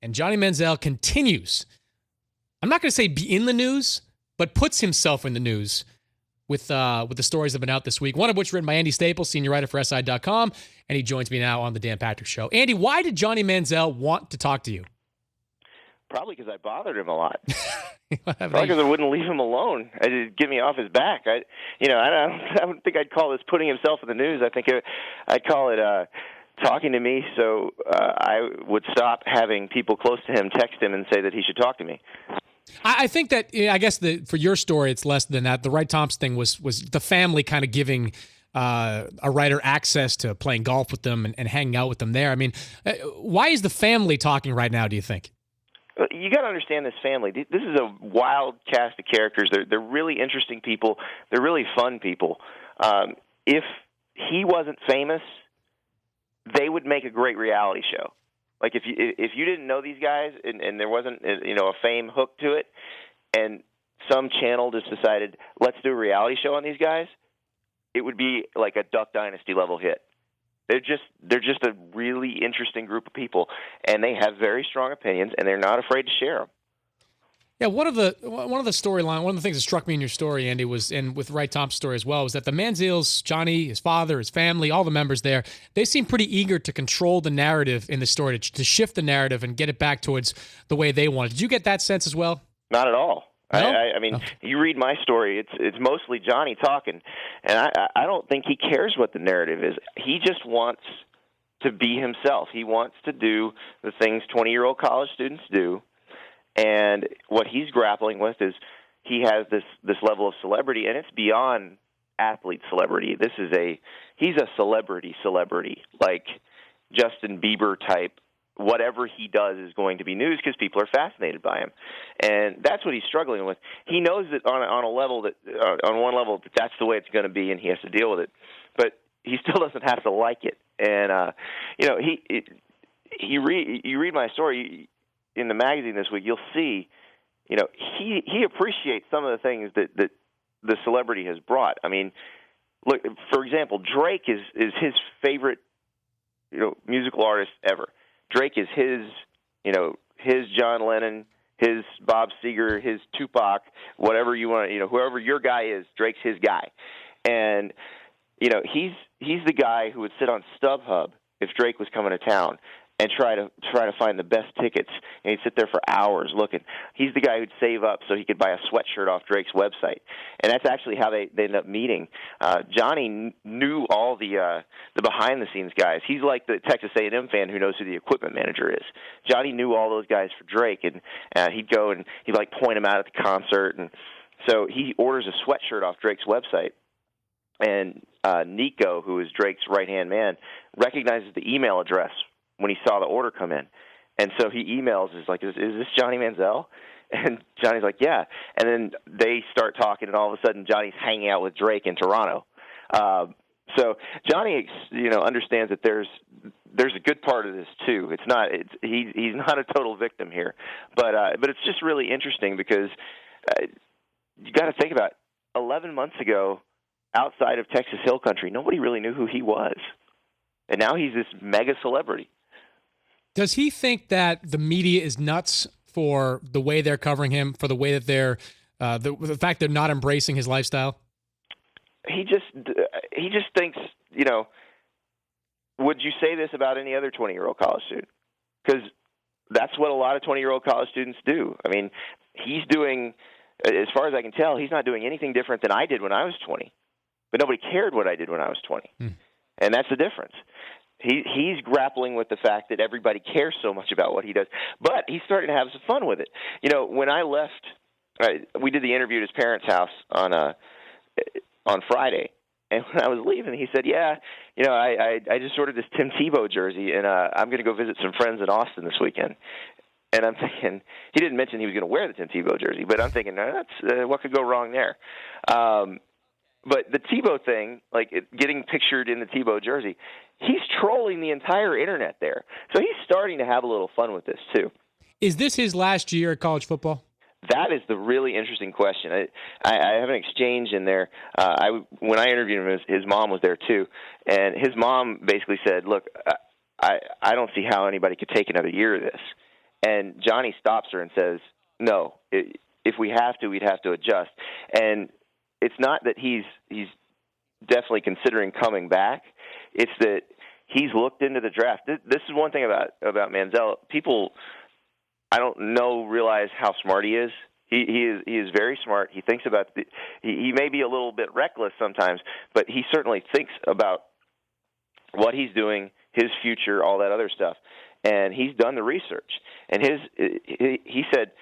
And Johnny Manziel continues, I'm not going to say be in the news, but puts himself in the news with the stories that have been out this week, one of which written by Andy Staples, senior writer for SI.com, and he joins me now on the Dan Patrick Show. Andy, why did Johnny Manziel want to talk to you? Probably because I bothered him a lot. Probably because I wouldn't leave him alone. It'd get me off his back. I don't think I'd call this putting himself in the news. I think I'd call it talking to me, so I would stop having people close to him text him and say that he should talk to me. I think that, I guess for your story, it's less than that. The Wright Thompson thing was the family kind of giving a writer access to playing golf with them and hanging out with them there. I mean, why is the family talking right now, do you think? You got to understand this family. This is a wild cast of characters. They're really interesting people. They're really fun people. If he wasn't famous, they would make a great reality show. Like if you didn't know these guys and there wasn't a fame hook to it, and some channel just decided let's do a reality show on these guys, it would be like a Duck Dynasty level hit. They're just a really interesting group of people, and they have very strong opinions, and they're not afraid to share them. Yeah, one of the things that struck me in your story, Andy, was, and with Wright Thompson's story as well, was that the Manziels, Johnny, his father, his family, all the members there, they seem pretty eager to control the narrative in the story, to shift the narrative and get it back towards the way they want it. Did you get that sense as well? Not at all. No? I mean, you read my story, it's mostly Johnny talking, and I don't think he cares what the narrative is. He just wants to be himself. He wants to do the things 20-year-old college students do, and what he's grappling with is he has this level of celebrity, and it's beyond athlete celebrity. He's a celebrity, like Justin Bieber type. Whatever he does is going to be news because people are fascinated by him, and that's what he's struggling with. He knows that on one level that that's the way it's going to be, and he has to deal with it. But he still doesn't have to like it. And you read my story in the magazine this week, you'll see, he appreciates some of the things that the celebrity has brought. I mean, look, for example, Drake is his favorite musical artist ever. Drake is his John Lennon, his Bob Seger, his Tupac, whatever you want, whoever your guy is, Drake's his guy. And, he's the guy who would sit on StubHub if Drake was coming to town and try to find the best tickets, and he'd sit there for hours looking. He's the guy who'd save up so he could buy a sweatshirt off Drake's website, and that's actually how they ended up meeting. Johnny knew all the behind-the-scenes guys. He's like the Texas A&M fan who knows who the equipment manager is. Johnny knew all those guys for Drake, and he'd go and he'd point them out at the concert, and so he orders a sweatshirt off Drake's website. And Nico, who is Drake's right-hand man, recognizes the email address when he saw the order come in. And so he emails, is this Johnny Manziel? And Johnny's like, yeah. And then they start talking, and all of a sudden Johnny's hanging out with Drake in Toronto. So Johnny, understands that there's a good part of this too. He's not a total victim here, but it's just really interesting because you got to think about 11 months ago, outside of Texas Hill Country, nobody really knew who he was, and now he's this mega celebrity. Does he think that the media is nuts for the way they're covering him, for the way that they're the fact they're not embracing his lifestyle? He just thinks, would you say this about any other 20-year-old college student? Because that's what a lot of 20-year-old college students do. I mean, he's doing, as far as I can tell, he's not doing anything different than I did when I was 20. But nobody cared what I did when I was 20. And that's the difference. He's grappling with the fact that everybody cares so much about what he does. But he's starting to have some fun with it. When I left, we did the interview at his parents' house on Friday. And when I was leaving, he said, yeah, I just ordered this Tim Tebow jersey, and I'm going to go visit some friends in Austin this weekend. And I'm thinking, he didn't mention he was going to wear the Tim Tebow jersey, but I'm thinking, no, that's what could go wrong there. But the Tebow thing, getting pictured in the Tebow jersey, he's trolling the entire internet there. So he's starting to have a little fun with this, too. Is this his last year at college football? That is the really interesting question. I have an exchange in there. When I interviewed him, his mom was there, too. And his mom basically said, look, I don't see how anybody could take another year of this. And Johnny stops her and says, no, if we have to, we'd have to adjust. And it's not that he's definitely considering coming back. It's that he's looked into the draft. This is one thing about Manziel. People, I don't know, realize how smart he is. He is very smart. He thinks about he may be a little bit reckless sometimes, but he certainly thinks about what he's doing, his future, all that other stuff. And he's done the research. And he said,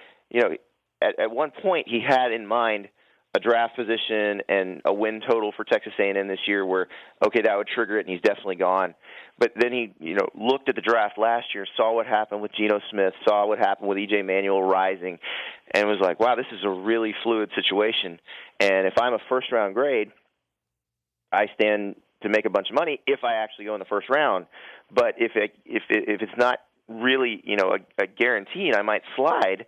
at one point he had in mind a draft position and a win total for Texas A&M this year where, okay, that would trigger it, and he's definitely gone. But then he, looked at the draft last year, saw what happened with Geno Smith, saw what happened with E.J. Manuel rising, and was like, wow, this is a really fluid situation. And if I'm a first-round grade, I stand to make a bunch of money if I actually go in the first round. But if it's not really, a guarantee and I might slide,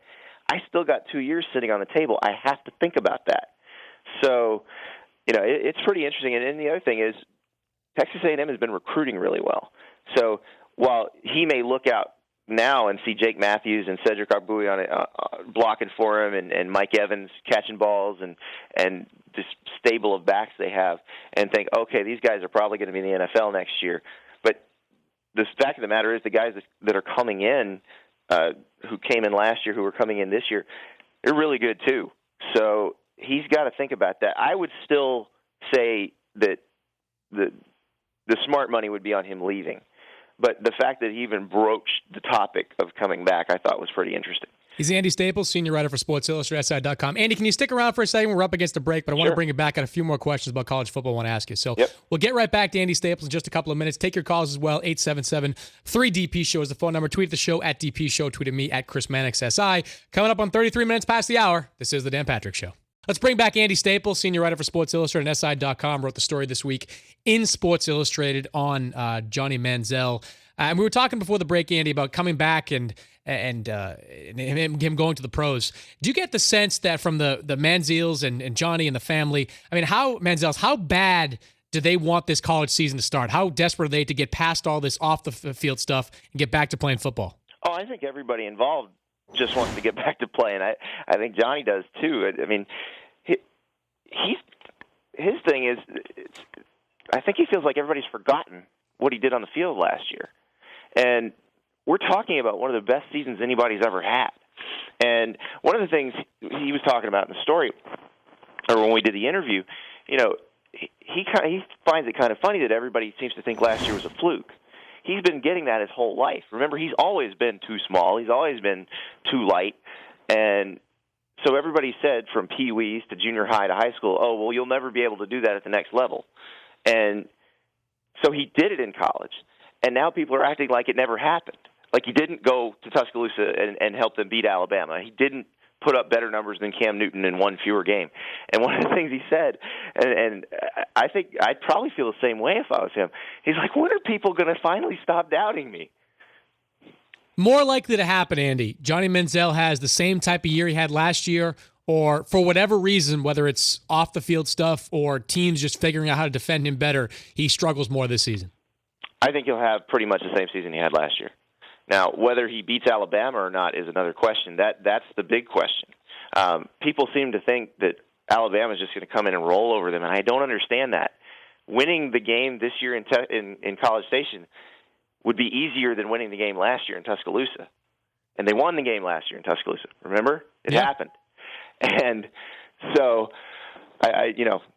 I still got 2 years sitting on the table. I have to think about that. So, it's pretty interesting. And the other thing is Texas A&M has been recruiting really well. So while he may look out now and see Jake Matthews and Cedric Arbouy on blocking for him and Mike Evans catching balls and this stable of backs they have and think, okay, these guys are probably going to be in the NFL next year. But the fact of the matter is the guys that are coming in, who came in last year, who are coming in this year, they're really good too. So he's got to think about that. I would still say that the smart money would be on him leaving. But the fact that he even broached the topic of coming back, I thought was pretty interesting. He's Andy Staples, senior writer for Sports Illustrated, SI.com. Andy, can you stick around for a second? We're up against a break, but I want to bring it back. I got a few more questions about college football I want to ask you. So We'll get right back to Andy Staples in just a couple of minutes. Take your calls as well. 877-3DP-SHOW is the phone number. Tweet the show at DP Show. Tweet at me at Chris Mannix SI. Coming up on 33 minutes past the hour, this is the Dan Patrick Show. Let's bring back Andy Staples, senior writer for Sports Illustrated and SI.com. Wrote the story this week in Sports Illustrated on Johnny Manziel. And we were talking before the break, Andy, about coming back and him going to the pros. Do you get the sense that from the Manziels and Johnny and the family, how bad do they want this college season to start? How desperate are they to get past all this off the field stuff and get back to playing football? Oh, I think everybody involved just wants to get back to playing. I think Johnny does too. I mean, his thing is, I think he feels like everybody's forgotten what he did on the field last year. And we're talking about one of the best seasons anybody's ever had. And one of the things he was talking about in the story, or when we did the interview, he finds it kind of funny that everybody seems to think last year was a fluke. He's been getting that his whole life. Remember, he's always been too small. He's always been too light. And so everybody said from pee-wees to junior high to high school, oh, well, you'll never be able to do that at the next level. And so he did it in college. And now people are acting like it never happened. Like he didn't go to Tuscaloosa and help them beat Alabama. He didn't put up better numbers than Cam Newton in one fewer game. And one of the things he said, and I think I'd probably feel the same way if I was him, he's like, when are people going to finally stop doubting me? More likely to happen, Andy, Johnny Manziel has the same type of year he had last year, or for whatever reason, whether it's off the field stuff or teams just figuring out how to defend him better, he struggles more this season. I think he'll have pretty much the same season he had last year. Now, whether he beats Alabama or not is another question. That's the big question. People seem to think that Alabama is just going to come in and roll over them, and I don't understand that. Winning the game this year in College Station would be easier than winning the game last year in Tuscaloosa. And they won the game last year in Tuscaloosa. Remember? It happened. And so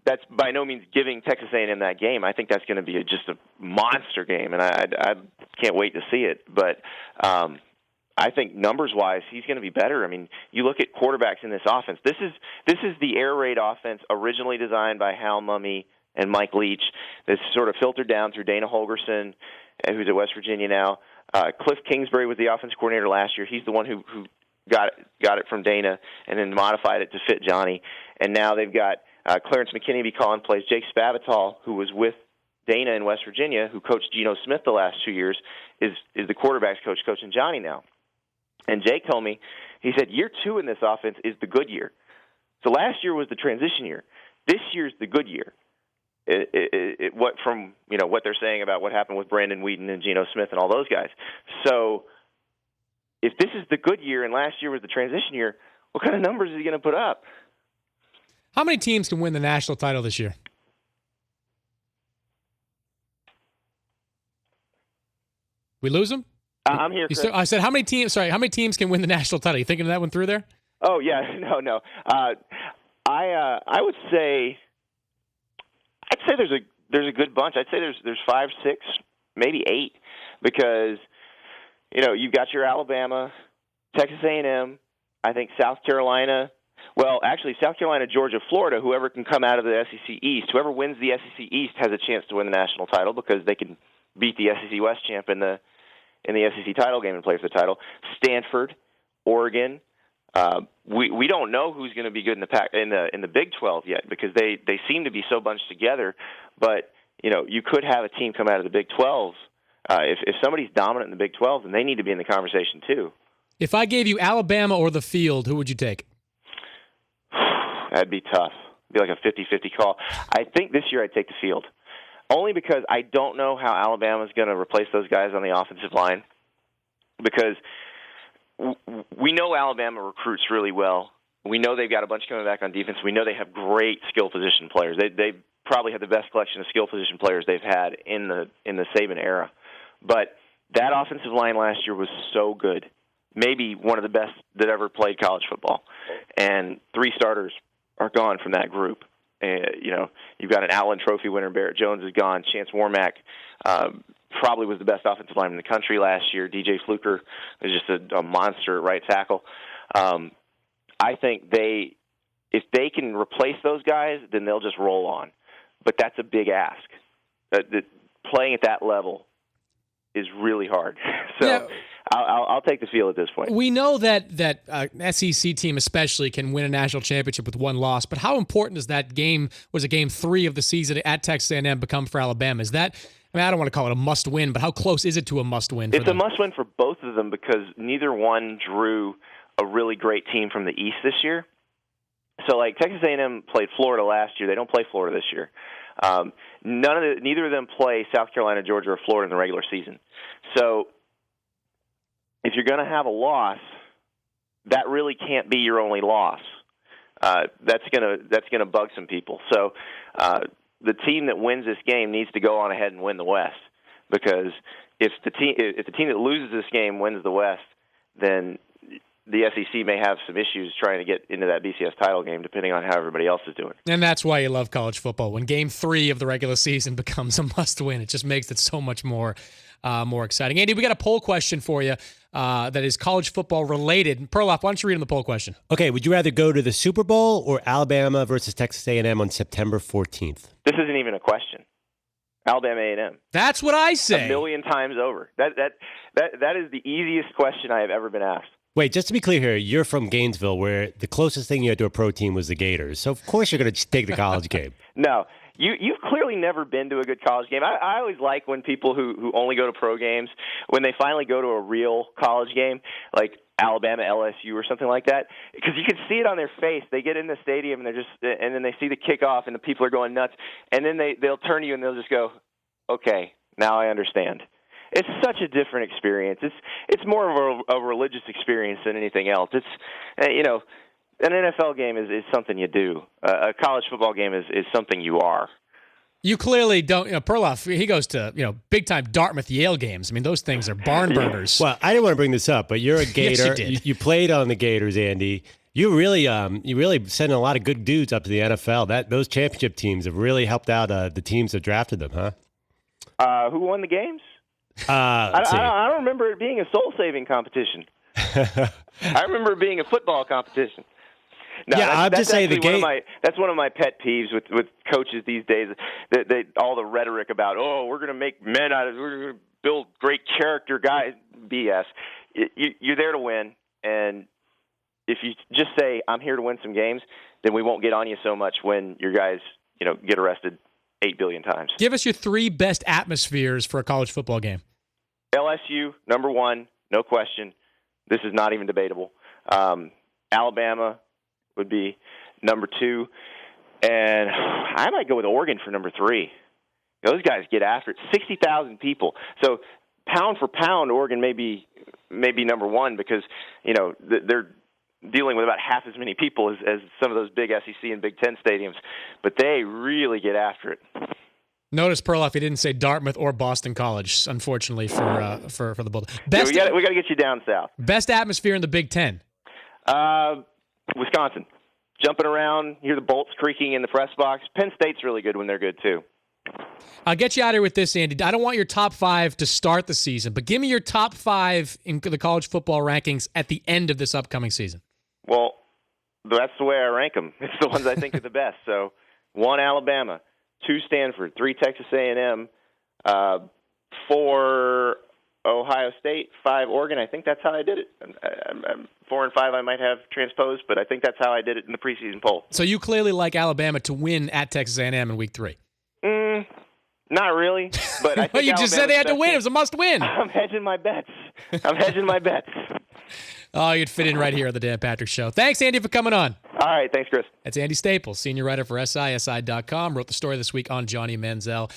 that's by no means giving Texas A&M that game. I think that's going to be just a monster game, and I can't wait to see it. But I think numbers-wise, he's going to be better. I mean, you look at quarterbacks in this offense. This is the air raid offense originally designed by Hal Mumme and Mike Leach. That's sort of filtered down through Dana Holgorsen, who's at West Virginia now. Cliff Kingsbury was the offensive coordinator last year. He's the one who got it from Dana and then modified it to fit Johnny. And now they've got Clarence McKinney be calling plays. Jake Spavital, who was with Dana in West Virginia, who coached Geno Smith the last 2 years, is the quarterback's coach, coaching Johnny now. And Jake told me, he said, year 2 in this offense is the good year. So last year was the transition year. This year's the good year. What they're saying about what happened with Brandon Weeden and Geno Smith and all those guys. So if this is the good year and last year was the transition year, what kind of numbers is he going to put up? How many teams can win the national title this year? We lose them? I'm here. I said, how many teams can win the national title? You thinking of that one through there? Oh yeah, no. I would say, there's a good bunch. I'd say there's 5, 6, maybe 8, because you've got your Alabama, Texas A&M, I think South Carolina. Well, actually, South Carolina, Georgia, Florida. Whoever can come out of the SEC East, whoever wins the SEC East has a chance to win the national title because they can beat the SEC West champ in the SEC title game and play for the title. Stanford, Oregon. We don't know who's going to be good in the Big 12 yet because they seem to be so bunched together. But you could have a team come out of the Big 12. If somebody's dominant in the Big 12, then they need to be in the conversation too. If I gave you Alabama or the field, who would you take? That'd be tough. It'd be like a 50-50 call. I think this year I'd take the field. Only because I don't know how Alabama's going to replace those guys on the offensive line. Because we know Alabama recruits really well. We know they've got a bunch coming back on defense. We know they have great skill position players. They probably have the best collection of skill position players they've had in the Saban era. But that offensive line last year was so good. Maybe one of the best that ever played college football. And 3 starters are gone from that group. You've got an Allen Trophy winner, Barrett Jones is gone. Chance Warmack probably was the best offensive lineman in the country last year. DJ Fluker is just a monster at right tackle. I think if they can replace those guys, then they'll just roll on. But that's a big ask. Playing at that level is really hard. So yeah. I'll take the field at this point. We know that SEC team especially can win a national championship with 1 loss, but how important does that game, was it game 3 of the season at Texas A&M, become for Alabama? Is that, I don't want to call it a must-win, but how close is it to a must-win for them? It's a must-win for both of them because neither one drew a really great team from the East this year. So, like, Texas A&M played Florida last year. They don't play Florida this year. Neither of them play South Carolina, Georgia, or Florida in the regular season. So if you're going to have a loss, that really can't be your only loss. That's gonna bug some people. So the team that wins this game needs to go on ahead and win the West, because if the team that loses this game wins the West, then the SEC may have some issues trying to get into that BCS title game, depending on how everybody else is doing. And that's why you love college football. When game 3 of the regular season becomes a must-win, it just makes it so much more exciting. Andy, we got a poll question for you that is college football related. Perloff, why don't you read on the poll question? Okay, would you rather go to the Super Bowl or Alabama versus Texas A&M on September 14th? This isn't even a question. Alabama A&M. That's what I say. 1 million times over. That is the easiest question I have ever been asked. Wait, just to be clear here, you're from Gainesville, where the closest thing you had to a pro team was the Gators. So, of course, you're going to take the college game. No. You've clearly never been to a good college game. I always like when people who only go to pro games, when they finally go to a real college game, like Alabama, LSU, or something like that, because you can see it on their face. They get in the stadium and then they see the kickoff and the people are going nuts, and then they'll turn to you and they'll just go, "Okay, now I understand." It's such a different experience. It's more of a religious experience than anything else. It's an NFL game is something you do. A college football game is something you are. You clearly don't. Perloff, he goes to big-time Dartmouth-Yale games. I mean, those things are barn burners. Well, I didn't want to bring this up, but you're a Gator. Yes, you did. You played on the Gators, Andy. You really sending a lot of good dudes up to the NFL. Those championship teams have really helped out the teams that drafted them, huh? Who won the games? I don't remember it being a soul-saving competition. I remember it being a football competition. No, yeah, I'm just saying that's one of my pet peeves with coaches these days. All the rhetoric about we're going to make men out of, we're going to build great character guys. BS. You're there to win, and if you just say I'm here to win some games, then we won't get on you so much when your guys get arrested 8 billion times. Give us your 3 best atmospheres for a college football game. LSU, number 1, no question. This is not even debatable. Alabama would be number 2. And I might go with Oregon for number 3. Those guys get after it. 60,000 people. So pound for pound, Oregon may be number one because they're dealing with about half as many people as some of those big SEC and Big Ten stadiums, but they really get after it. Notice, Perloff, he didn't say Dartmouth or Boston College, unfortunately, for the Bulldogs. We got to get you down south. Best atmosphere in the Big Ten? Wisconsin. Jumping around, hear the bolts creaking in the press box. Penn State's really good when they're good, too. I'll get you out of here with this, Andy. I don't want your top 5 to start the season, but give me your top 5 in the college football rankings at the end of this upcoming season. Well, that's the way I rank them. It's the ones I think are the best. So 1, Alabama. 2, Stanford. 3, Texas A&M. 4, Ohio State. 5, Oregon. I think that's how I did it. 4 and 5 I might have transposed, but I think that's how I did it in the preseason poll. So you clearly like Alabama to win at Texas A&M in Week 3. Not really, but I think well, you just said they had to win. It was a must-win. I'm hedging my bets. Oh, you'd fit in right here on the Dan Patrick Show. Thanks, Andy, for coming on. All right, thanks, Chris. That's Andy Staples, senior writer for SI.com. Wrote the story this week on Johnny Manziel.